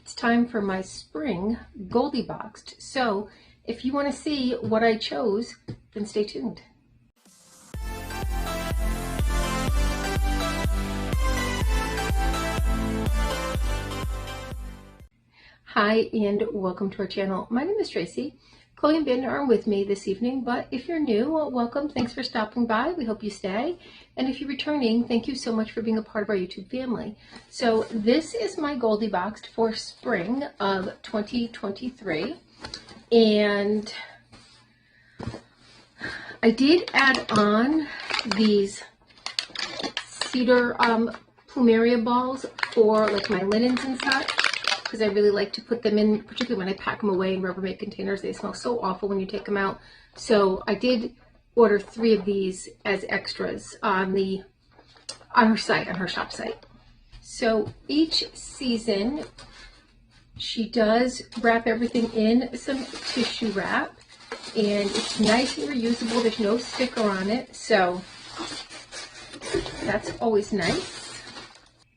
It's time for my spring Goldie Boxed. So if you want to see what I chose, then stay tuned. Hi and welcome to our channel. My name is Tracey. Chloe and Bandit are with me this evening, but if you're new, well, welcome. Thanks for stopping by. We hope you stay. And if you're returning, thank you so much for being a part of our YouTube family. So this is my Goldie Boxed for spring of 2023. And I did add on these cedar plumeria balls for like my linens and such, because I really like to put them in, particularly when I pack them away in Rubbermaid containers. They smell so awful when you take them out. So I did order 3 of these as extras on her site, on her shop site. So each season, she does wrap everything in some tissue wrap, and it's nice and reusable. There's no sticker on it, so that's always nice.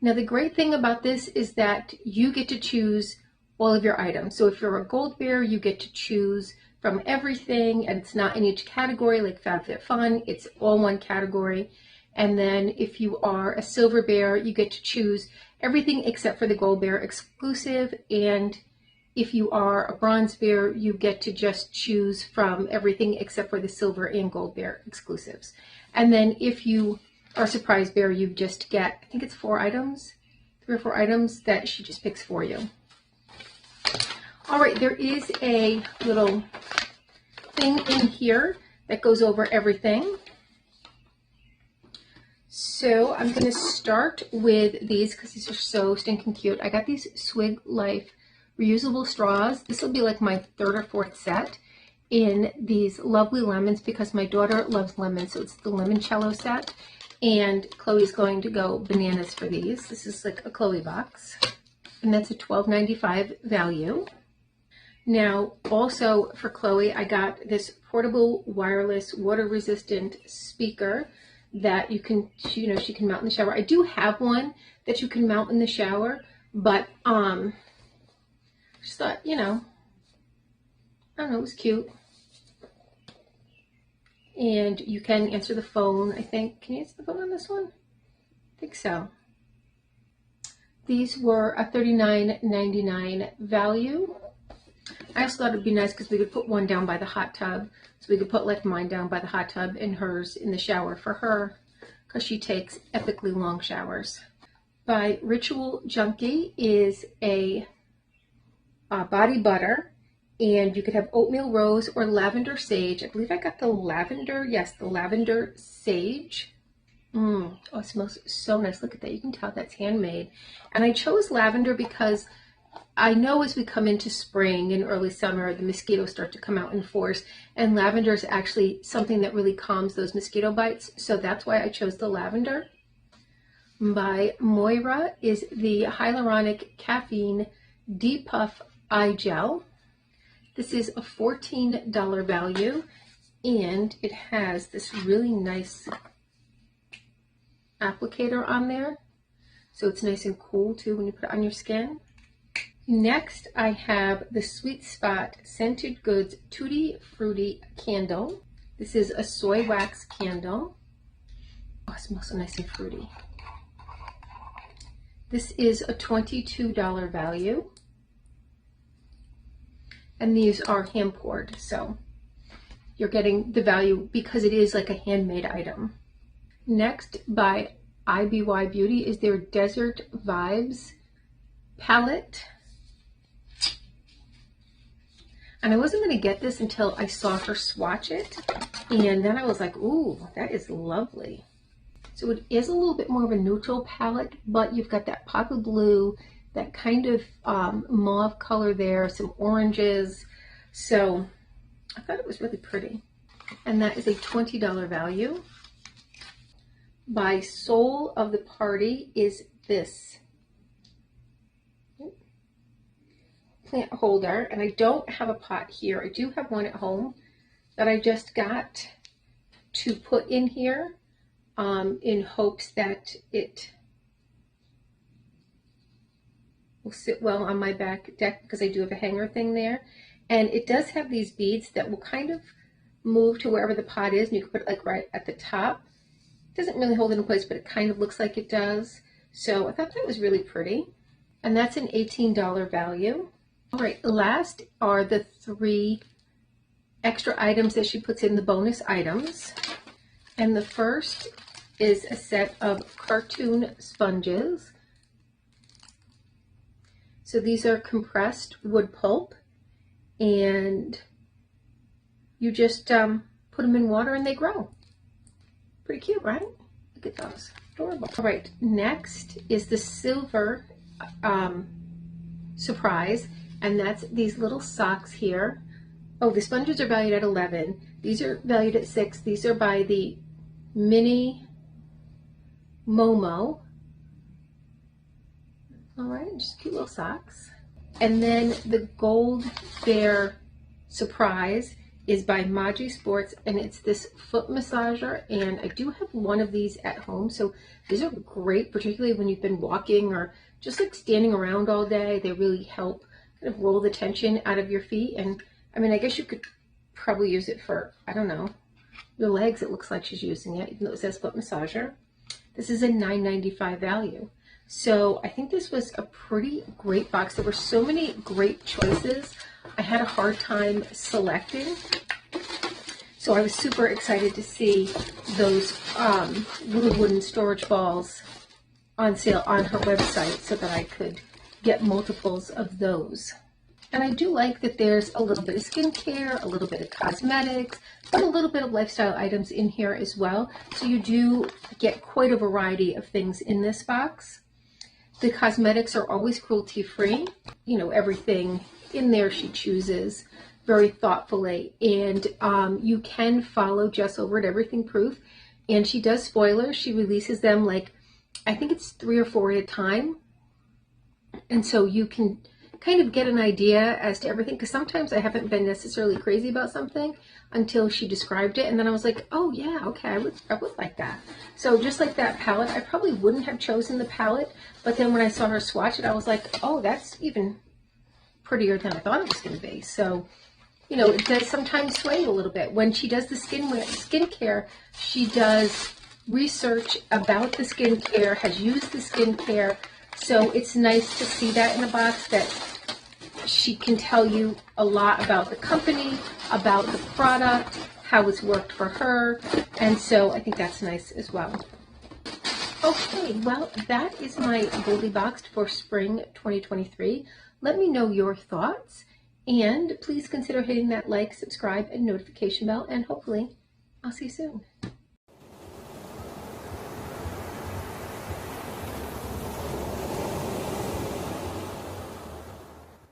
Now the great thing about this is that you get to choose all of your items. So if you're a gold bear, you get to choose from everything, and it's not in each category like FabFitFun, it's all one category. And then if you are a silver bear, you get to choose everything except for the gold bear exclusive. And if you are a bronze bear, you get to just choose from everything except for the silver and gold bear exclusives. And then if you are a surprise bear, you just get, I think it's 4 items, 3 or 4 items that she just picks for you. All right, there is a little thing in here that goes over everything. So I'm going to start with these because these are so stinking cute. I got these Swig Life reusable straws. This will be like my 3rd or 4th set in these lovely lemons because my daughter loves lemons. So it's the limoncello set. And Chloe's going to go bananas for these. This is like a Chloe box. And that's a $12.95 value. Now, also for Chloe, I got this portable wireless water resistant speaker that you can, she can mount in the shower. I do have one that you can mount in the shower, but just thought, I don't know, it was cute. And you can answer the phone, I think. Can you answer the phone on this one? I think so. These were a $39.99 value. I also thought it would be nice because we could put one down by the hot tub. So we could put like mine down by the hot tub and hers in the shower for her because she takes epically long showers. By Ritual Junkie is a body butter. And you could have oatmeal rose or lavender sage. I believe I got the lavender. Yes, the lavender sage. Oh, it smells so nice. Look at that. You can tell that's handmade. And I chose lavender because I know as we come into spring and early summer, the mosquitoes start to come out in force. And lavender is actually something that really calms those mosquito bites. So that's why I chose the lavender. By Moira is the hyaluronic caffeine depuff eye gel. This is a $14 value, and it has this really nice applicator on there. So it's nice and cool too when you put it on your skin. Next, I have the Sweet Spot Scented Goods Tutti Frutti Candle. This is a soy wax candle. Oh, it smells so nice and fruity. This is a $22 value. And these are hand poured, so you're getting the value because it is like a handmade item. Next, by IBY Beauty, is their Desert Vibes palette. And I wasn't going to get this until I saw her swatch it. And then I was like, ooh, that is lovely. So it is a little bit more of a neutral palette, but you've got that pop of blue, that kind of mauve color there, some oranges. So I thought it was really pretty. And that is a $20 value. By Soul of the Party is this plant holder. And I don't have a pot here. I do have one at home that I just got to put in here in hopes that it will sit well on my back deck because I do have a hanger thing there. And it does have these beads that will kind of move to wherever the pot is, and you can put it like right at the top. It doesn't really hold it in place, but it kind of looks like it does. So I thought that was really pretty. And that's an $18 value. All right, last are the 3 extra items that she puts in the bonus items. And the first is a set of cartoon sponges. So these are compressed wood pulp, and you just put them in water and they grow. Pretty cute, right? Look at those, adorable. All right, next is the silver surprise, and that's these little socks here. Oh, the sponges are valued at $11. These are valued at $6. These are by the Mini Momo. All right, just cute little socks. And then the Gold Bear surprise is by Maji Sports, and it's this foot massager, and I do have one of these at home. So these are great, particularly when you've been walking or just like standing around all day. They really help kind of roll the tension out of your feet. And I mean, I guess you could probably use it for, I don't know, your legs. It looks like she's using it, even though it says foot massager. This is a $9.95 value. So I think this was a pretty great box. There were so many great choices. I had a hard time selecting. So I was super excited to see those little wooden storage balls on sale on her website so that I could get multiples of those. And I do like that there's a little bit of skincare, a little bit of cosmetics, but a little bit of lifestyle items in here as well. So you do get quite a variety of things in this box. The cosmetics are always cruelty-free. You know, everything in there she chooses very thoughtfully. And you can follow Jess over at Everything Proof. And she does spoilers. She releases them like, I think it's 3 or 4 at a time. And so you can kind of get an idea as to everything, because sometimes I haven't been necessarily crazy about something until she described it, and then I was like, oh yeah, okay, I would like that. So just like that palette, I probably wouldn't have chosen the palette, but then when I saw her swatch it, I was like, oh, that's even prettier than I thought it was going to be. So, you know, it does sometimes sway a little bit. When she does the skincare, she does research about the skincare, has used the skincare, so it's nice to see that in a box, that she can tell you a lot about the company, about the product, how it's worked for her, and so I think that's nice as well. Okay, well, that is my Goldie Boxed for spring 2023. Let me know your thoughts, and please consider hitting that like, subscribe, and notification bell, and hopefully I'll see you soon.